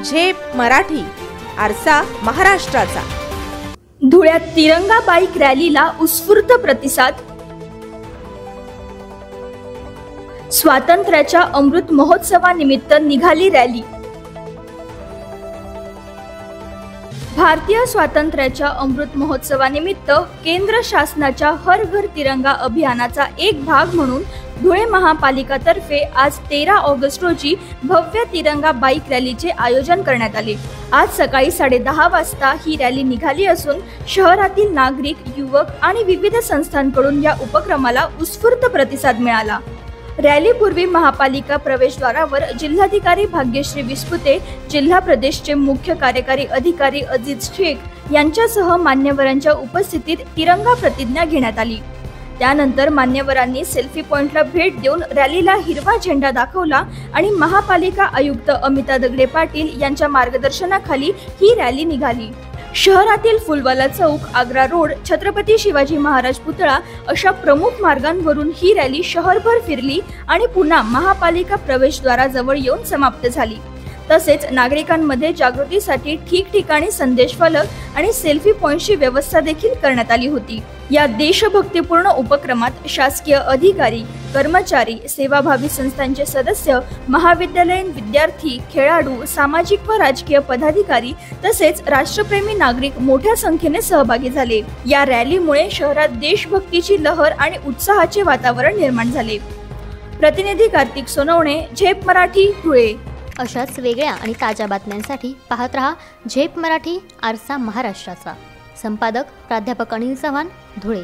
झेप मराठी, आरसा महाराष्ट्राचा। धुळ्यात तिरंगा बाईक रॅलीला उत्स्फूर्त प्रतिसाद। स्वातंत्र्याच्या अमृत महोत्सवानिमित्त निघाली रॅली। भारतीय स्वातंत्र्याच्या अमृत महोत्सवानिमित्त केंद्र शासनाच्या हर घर तिरंगा अभियानाचा एक भाग म्हणून धुळे महापालिकातर्फे आज 13 ऑगस्ट रोजी भव्य तिरंगा बाईक रॅलीचे आयोजन करण्यात आले। आज सकाळी 10:30 वाजता ही रॅली निघाली असून शहरातील नागरिक, युवक आणि विविध संस्थांकडून या उपक्रमाला उत्स्फूर्त प्रतिसाद मिळाला। रॅलीपूर्वी महापालिका प्रवेशद्वारावर जिल्हाधिकारी भाग्यश्री विस्पुते, जिल्हा प्रदेशचे मुख्य कार्यकारी अधिकारी अजीज शेख यांच्यासह मान्यवरांच्या उपस्थितीत तिरंगा प्रतिज्ञा घेण्यात आली। त्यानंतर मान्यवरांनी सेल्फी पॉइंटला भेट देऊन रॅलीला हिरवा झेंडा दाखवला आणि महापालिका आयुक्त अमिता दगडे पाटील यांच्या मार्गदर्शनाखाली ही रॅली निघाली। शहरातील फुलवाला चौक, आग्रा रोड, छत्रपती शिवाजी महाराज पुतळा अशा प्रमुख मार्गांवरून ही रॅली शहरभर फिरली आणि पुन्हा महापालिका प्रवेशद्वाराजवळ येऊन समाप्त झाली। तसेच नागरिकांमध्ये जागृतीसाठी ठिकठिकाणी संदेश फलक आणि सेल्फी पॉइंटची व्यवस्था देखील करण्यात आली होती। या देशभक्तीपूर्ण उपक्रमात शासकीय अधिकारी, कर्मचारी, सेवाभावी संस्थांचे सदस्य, महाविद्यालयीन विद्यार्थी, खेळाडू, सामाजिक व राजकीय पदाधिकारी तसेच राष्ट्रप्रेमी नागरिक मोठ्या संख्येने सहभागी झाले। या रॅलीमुळे शहरात देशभक्तीची लहर आणि उत्साहाचे वातावरण निर्माण झाले। प्रतिनिधी कार्तिक सोनवणे, झेप मराठी, धुळे। अशाच वेगळ्या आणि ताज्या बातम्यांसाठी पाहत रहा झेप मराठी, आरसा महाराष्ट्राचा। संपादक प्राध्यापक अनिल चव्हाण, धुळे।